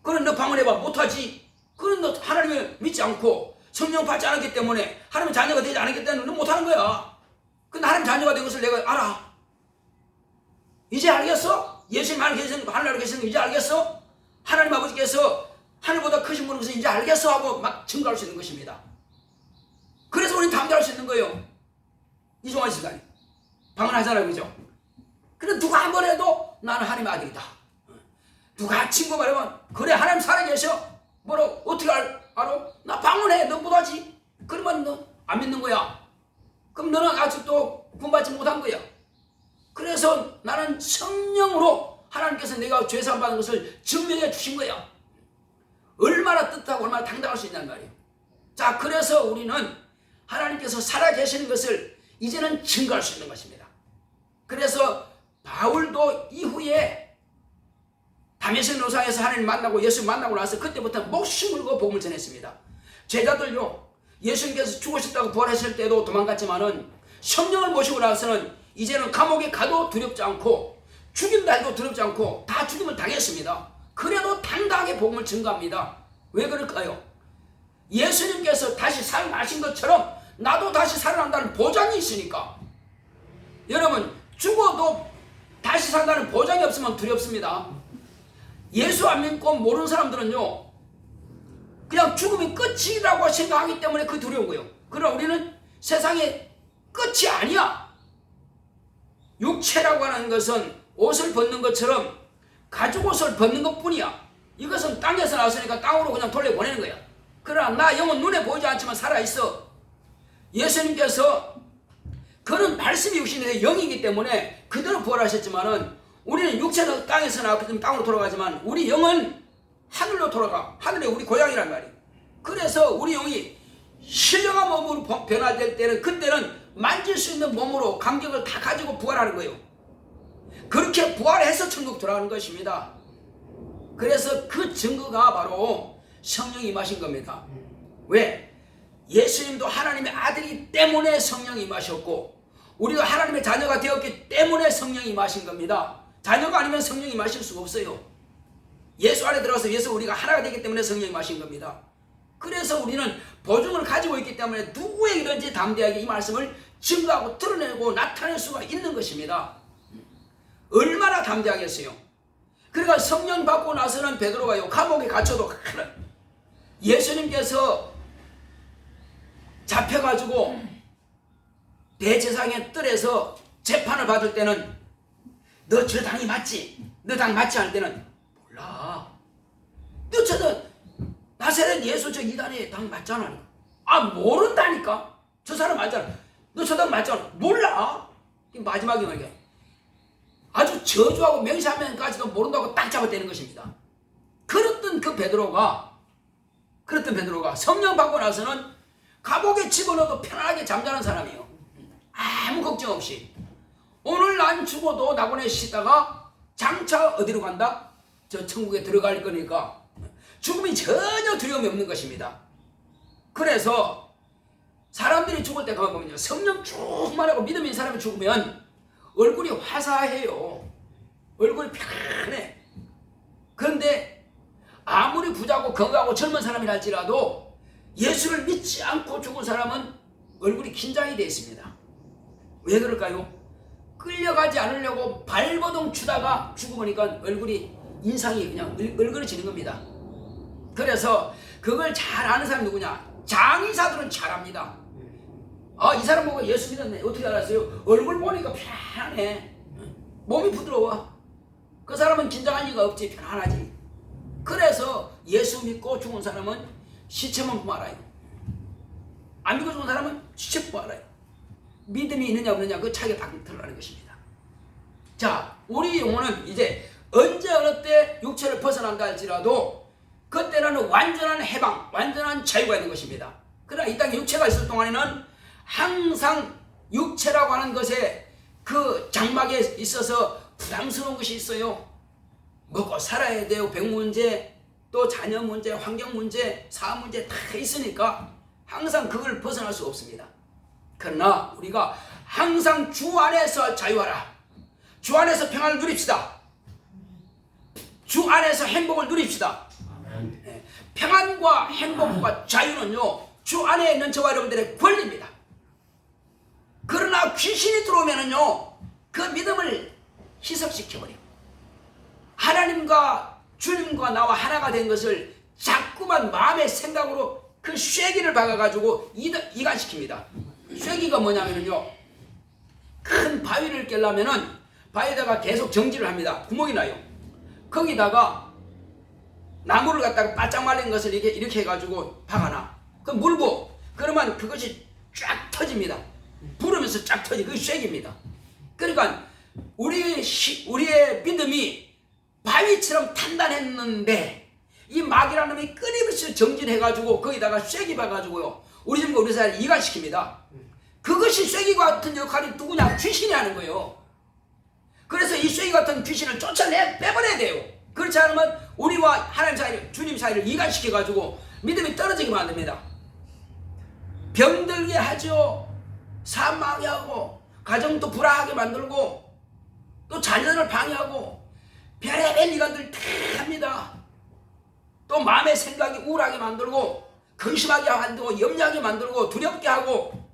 Speaker 1: 그럼 너 방언해봐, 못하지. 그럼 너 하나님을 믿지 않고 성령 받지 않았기 때문에, 하나님의 자녀가 되지 않았기 때문에 너 못하는 거야. 근데 하나님 자녀가 된 것을 내가 알아. 이제 알겠어? 예수님 하늘나라에 계시는 거 이제 알겠어? 하나님 아버지께서 하늘보다 크신 분인 것을 이제 알겠어? 하고 막 증거할 수 있는 것입니다. 그래서 우리는 다 감당할 수 있는 거예요. 이종환 시간이 방언하잖아요, 그죠? 근데 누가 한 번 해도 나는 하나님의 아들이다. 누가 친구 말하면 그래 하나님 살아계셔. 뭐라고 어떻게 알아? 나 방언해. 너 못하지? 그러면 너 안 믿는 거야. 그럼 너는 아직도 구원받지 못한 거야. 그래서 나는 성령으로 하나님께서 내가 죄사함 받은 것을 증명해 주신 거야. 얼마나 뜻하고 얼마나 당당할 수 있단 말이에요. 자, 그래서 우리는 하나님께서 살아계시는 것을 이제는 증거할 수 있는 것입니다. 그래서 바울도 이후에 다메섹 노상에서 하나님 만나고 예수 만나고 나서 그때부터 목숨 걸고 복음을 전했습니다. 제자들요, 예수님께서 죽으셨다고 부활하실 때도 도망갔지만은 성령을 모시고 나서는 이제는 감옥에 가도 두렵지 않고 죽인다 해도 두렵지 않고 다 죽임을 당했습니다. 그래도 당당하게 복음을 증거합니다. 왜 그럴까요? 예수님께서 다시 살아나신 것처럼 나도 다시 살아난다는 보장이 있으니까. 여러분, 죽어도 다시 산다는 보장이 없으면 두렵습니다. 예수 안 믿고 모르는 사람들은요, 그냥 죽음이 끝이라고 생각하기 때문에 그 두려운 거예요. 그러나 우리는 세상의 끝이 아니야. 육체라고 하는 것은 옷을 벗는 것처럼 가죽 옷을 벗는 것뿐이야. 이것은 땅에서 나왔으니까 땅으로 그냥 돌려보내는 거야. 그러나 나 영은 눈에 보이지 않지만 살아있어. 예수님께서 그는 말씀이 육신의 영이기 때문에 그대로 부활하셨지만은 우리는 육체는 땅에서 나왔기 때문에 땅으로 돌아가지만 우리 영은 하늘로 돌아가. 하늘이 우리 고향이란 말이에요. 그래서 우리 영이 신령한 몸으로 변화될 때는 그때는 만질 수 있는 몸으로 감격을 다 가지고 부활하는 거예요. 그렇게 부활해서 천국 들어가는 것입니다. 그래서 그 증거가 바로 성령이 임하신 겁니다. 왜? 예수님도 하나님의 아들이기 때문에 성령이 임하셨고 우리도 하나님의 자녀가 되었기 때문에 성령이 임하신 겁니다. 자녀가 아니면 성령이 임하실 수가 없어요. 예수 안에 들어가서 예수 우리가 하나가 되기 때문에 성령이 임하신 겁니다. 그래서 우리는 보증을 가지고 있기 때문에 누구에게든지 담대하게 이 말씀을 증거하고 드러내고 나타낼 수가 있는 것입니다. 얼마나 담대하겠어요. 그러니까 성령 받고 나서는 베드로가요, 감옥에 갇혀도 예수님께서 잡혀가지고 대제사장의 뜰에서 재판을 받을 때는 너 저 당이 맞지? 너 당 맞지? 할 때는 몰라. 너 저는 나사렛 예수 저 이단의 당 맞잖아. 아, 모른다니까. 저 사람 맞잖아. 너 저 당 맞잖아. 몰라. 마지막에 말이야. 아주 저주하고 맹세하면까지도 모른다고 딱 잡아떼는 것입니다. 그랬던 베드로가 성령 받고 나서는 감옥에 집어넣어도 편안하게 잠자는 사람이에요. 아무 걱정 없이. 오늘 난 죽어도 낙원에 쉬다가 장차 어디로 간다? 저 천국에 들어갈 거니까 죽음이 전혀 두려움이 없는 것입니다. 그래서 사람들이 죽을 때 가만 보면요, 성령 충만하고 믿음 있는 사람이 죽으면 얼굴이 화사해요. 얼굴이 편해. 그런데 아무리 부자고 건강하고 젊은 사람이라 할지라도 예수를 믿지 않고 죽은 사람은 얼굴이 긴장이 되어 있습니다. 왜 그럴까요? 끌려가지 않으려고 발버둥 추다가 죽어보니까 얼굴이 인상이 그냥 얼그러지는 겁니다. 그래서 그걸 잘 아는 사람이 누구냐? 장의사들은 잘 압니다. 아, 이 사람 보고 예수 믿었네. 어떻게 알았어요? 얼굴 보니까 편안해. 몸이 부드러워. 그 사람은 긴장할 리가 없지. 편안하지. 그래서 예수 믿고 죽은 사람은 시체만 보면 알아요. 안 믿고 죽은 사람은 시체 보면 알아요. 믿음이 있느냐 없느냐 그 차이가 딱 드러나는 것입니다. 자, 우리 영혼은 이제 언제 어느 때 육체를 벗어난다 할지라도 그때는 완전한 해방, 완전한 자유가 있는 것입니다. 그러나 이 땅에 육체가 있을 동안에는 항상 육체라고 하는 것에 그 장막에 있어서 부담스러운 것이 있어요. 먹고 살아야 돼요. 병 문제, 또 자녀 문제, 환경 문제, 사업 문제 다 있으니까 항상 그걸 벗어날 수 없습니다. 그러나 우리가 항상 주 안에서 자유하라. 주 안에서 평안을 누립시다. 주 안에서 행복을 누립시다. 네. 평안과 행복과 자유는요, 주 안에 있는 저와 여러분들의 권리입니다. 그러나 귀신이 들어오면은요, 그 믿음을 희석시켜버려요. 하나님과 주님과 나와 하나가 된 것을 자꾸만 마음의 생각으로 그 쐐기를 박아가지고 이간시킵니다. 쐐기가 뭐냐면요, 큰 바위를 깨려면은 바위에다가 계속 정지를 합니다. 구멍이 나요. 거기다가 나무를 갖다가 바짝 말린 것을 이렇게 해가지고 박아놔. 그럼 물 부어. 그러면 그것이 쫙 터집니다. 부르면서 쫙 터지. 그게 쐐기입니다. 그러니까 우리의 믿음이 바위처럼 단단했는데 이 마귀라는 놈이 끊임없이 정진해가지고 거기다가 쐐기 봐가지고요, 우리 집과 우리 사회를 이간시킵니다. 그것이 쐐기 같은 역할이 누구냐? 귀신이 하는 거예요. 그래서 이 쐐기 같은 귀신을 빼버려야 돼요. 그렇지 않으면 우리와 하나님 사이를, 주님 사이를 이간시켜가지고 믿음이 떨어지게 만듭니다. 병들게 하죠. 삶 망하고, 가정도 불화하게 만들고, 또 자녀를 방해하고, 별의별 일관들 다 합니다. 또 마음의 생각이 우울하게 만들고, 근심하게 만들고, 염려하게 만들고, 두렵게 하고,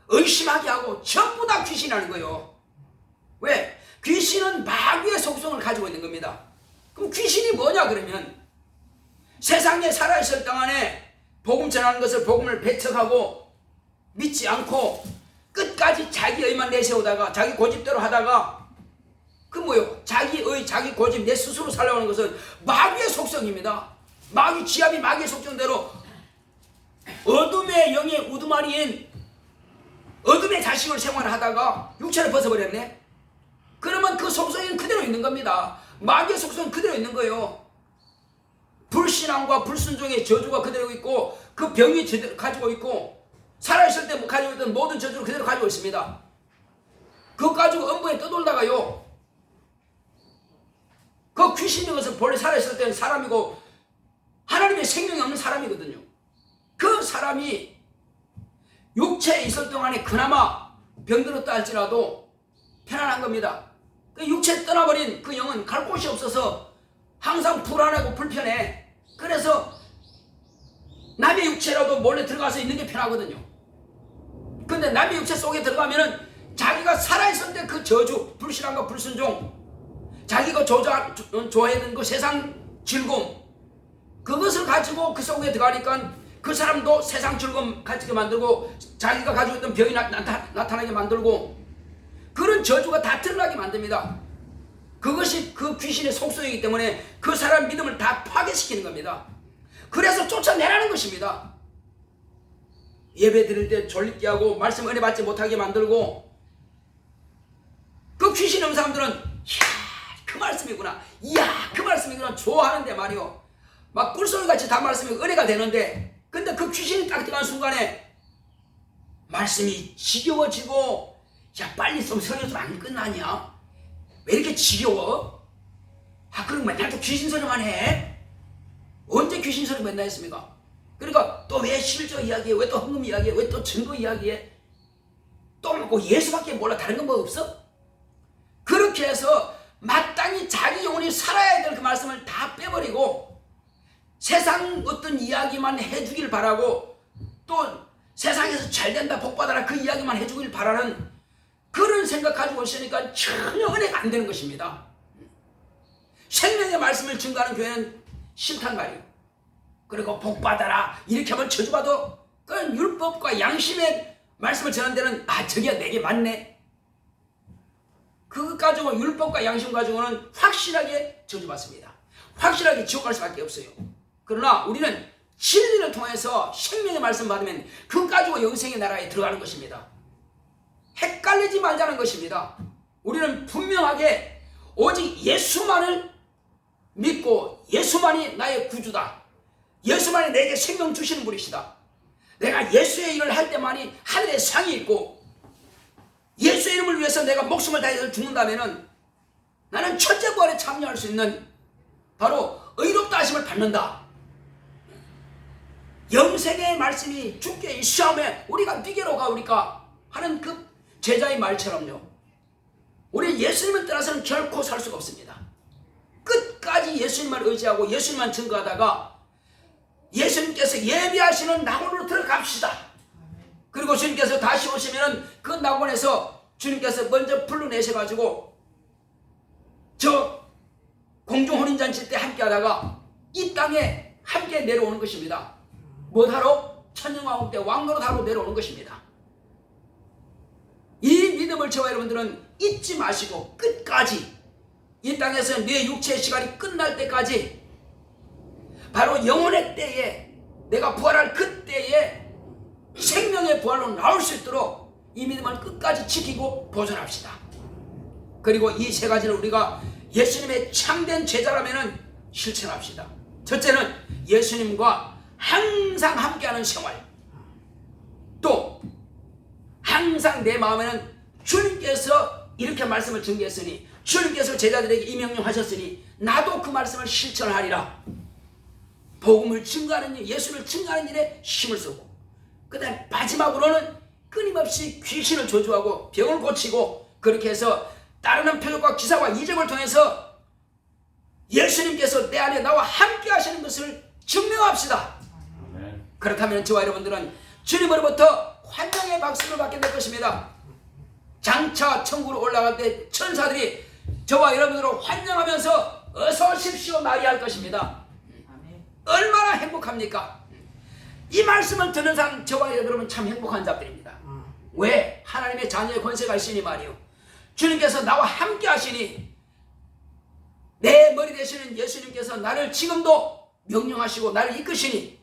Speaker 1: 의심하게 하고, 전부 다 귀신이 하는 거예요. 왜? 귀신은 마귀의 속성을 가지고 있는 겁니다. 그럼 귀신이 뭐냐 그러면, 세상에 살아있을 동안에 복음 전하는 것을, 복음을 배척하고 믿지 않고 끝까지 자기 의만 내세우다가 자기 고집대로 하다가, 그 뭐요? 자기 고집, 내 스스로 살려고 하는 것은 마귀의 속성입니다. 마귀 지압이 마귀의 속성대로 어둠의 영의 우두머리인 어둠의 자식을 생활하다가 육체를 벗어버렸네. 그러면 그 속성은 그대로 있는 겁니다. 마귀의 속성은 그대로 있는 거예요. 불신앙과 불순종의 저주가 그대로 있고, 그 병이 가지고 있고, 살아있을 때 가지고 있던 모든 저주를 그대로 가지고 있습니다. 그거 가지고 음부에 떠돌다가요, 그 귀신인 것은 본래 살아있을 때는 사람이고 하나님의 생명이 없는 사람이거든요. 그 사람이 육체에 있을 동안에 그나마 병들었다 할지라도 편안한 겁니다. 그 육체에 떠나버린 그 영은 갈 곳이 없어서 항상 불안하고 불편해. 그래서 남의 육체라도 몰래 들어가서 있는 게 편하거든요. 근데 남의 육체 속에 들어가면은 자기가 살아있을 때 그 저주, 불신앙과 불순종, 자기가 좋아했던 그 세상 즐거움, 그것을 가지고 그 속에 들어가니까 그 사람도 세상 즐거움 가지게 만들고, 자기가 가지고 있던 병이 나타나게 만들고, 그런 저주가 다 드러나게 만듭니다. 그것이 그 귀신의 속성이기 때문에 그 사람 믿음을 다 파괴시키는 겁니다. 그래서 쫓아내라는 것입니다. 예배 드릴 때 졸립게 하고, 말씀 은혜 받지 못하게 만들고, 그 귀신 없는 사람들은 이야 그 말씀이구나, 이야 그 말씀이구나 좋아하는데 말이요, 막 꿀소리같이 다 말씀이 은혜가 되는데, 근데 그 귀신이 딱 들어간 순간에 말씀이 지겨워지고, 야 빨리 좀 설교 좀 안 끝나냐? 왜 이렇게 지겨워? 아 그럼 맨날 또 귀신 소리만 해? 언제 귀신 소리 맨날 했습니까? 그러니까 또 왜 실조 이야기해? 왜 또 헌금 이야기해? 왜 또 증거 이야기해? 또 뭐 예수밖에 몰라, 다른 건 뭐 없어? 그렇게 해서 마땅히 자기 영혼이 살아야 될 그 말씀을 다 빼버리고 세상 어떤 이야기만 해주길 바라고, 또 세상에서 잘된다 복받아라 그 이야기만 해주길 바라는 그런 생각 가지고 있으니까 전혀 은혜가 안 되는 것입니다. 생명의 말씀을 증거하는 교회는 싫단 말이에요. 그리고 복받아라 이렇게 하면 저주받아. 그건 율법과 양심의 말씀을 전하는 데는 저기야 내게 맞네. 그것 가지고, 율법과 양심 가지고는 확실하게 저주받습니다. 확실하게 지옥 갈 수밖에 없어요. 그러나 우리는 진리를 통해서 생명의 말씀 받으면 그것 가지고 영생의 나라에 들어가는 것입니다. 헷갈리지 말자는 것입니다. 우리는 분명하게 오직 예수만을 믿고, 예수만이 나의 구주다, 예수만이 내게 생명 주시는 분이시다, 내가 예수의 일을 할 때만이 하늘에 상이 있고, 예수의 이름을 위해서 내가 목숨을 다해서 죽는다면 나는 천재 부활에 참여할 수 있는 바로 의롭다 하심을 받는다. 영생의 말씀이 주께 이 시험에 우리가 니게로 가오니까 하는 그 제자의 말처럼요, 우리 예수님을 떠나서는 결코 살 수가 없습니다. 끝까지 예수님만 의지하고 예수님만 증거하다가 예수님께서 예비하시는 낙원으로 들어갑시다. 그리고 주님께서 다시 오시면 그 낙원에서 주님께서 먼저 불러내셔가지고 저 공중혼인잔치 때 함께 하다가 이 땅에 함께 내려오는 것입니다. 뭐하러? 천년왕국 때 왕노릇하러 내려오는 것입니다. 믿음을 저와 여러분들은 잊지 마시고 끝까지 이 땅에서 내 육체의 시간이 끝날 때까지 바로 영혼의 때에 내가 부활할 그때에 생명의 부활로 나올 수 있도록 이 믿음을 끝까지 지키고 보존합시다. 그리고 이 세 가지를 우리가 예수님의 참된 제자라면 실천합시다. 첫째는 예수님과 항상 함께하는 생활. 또 항상 내 마음에는 주님께서 이렇게 말씀을 전개했으니, 주님께서 제자들에게 이 명령하셨으니 나도 그 말씀을 실천하리라. 복음을 증거하는 일, 예수를 증거하는 일에 힘을 쓰고, 그 다음 마지막으로는 끊임없이 귀신을 저주하고 병을 고치고, 그렇게 해서 따르는 표적과 기사와 이적을 통해서 예수님께서 내 안에 나와 함께 하시는 것을 증명합시다. 그렇다면 저와 여러분들은 주님으로부터 환영의 박수를 받게 될 것입니다. 장차 천국으로 올라갈 때 천사들이 저와 여러분들을 환영하면서 어서 오십시오 말이할 것입니다. 얼마나 행복합니까? 이 말씀을 듣는 사람, 저와 여러분은 참 행복한 자들입니다. 왜? 하나님의 자녀의 권세가 있으니 말이요, 주님께서 나와 함께 하시니, 내 머리 되시는 예수님께서 나를 지금도 명령하시고 나를 이끄시니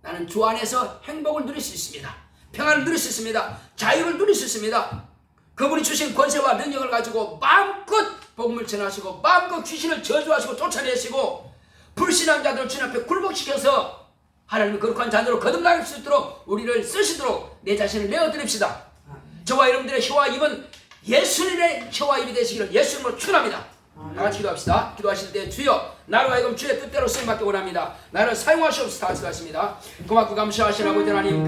Speaker 1: 나는 주 안에서 행복을 누릴 수 있습니다. 평안을 누릴 수 있습니다. 자유를 누릴 수 있습니다. 그분이 주신 권세와 능력을 가지고 마음껏 복음을 전하시고 마음껏 귀신을 저주하시고 쫓아내시고 불신한 자들을 주님 앞에 굴복시켜서 하나님의 거룩한 자녀로 거듭날 수 있도록 우리를 쓰시도록 내 자신을 내어드립시다. 저와 여러분들의 혀와 입은 예수님의 혀와 입이 되시기를 예수님으로 축원합니다. 다같이 기도합시다. 기도하실 때 주여 나로 하여금 주의 뜻대로 쓰임받기 원합니다. 나를 사용하시옵소서. 다 하시겠습니다. 고맙고 감사하신 아버지 하나님,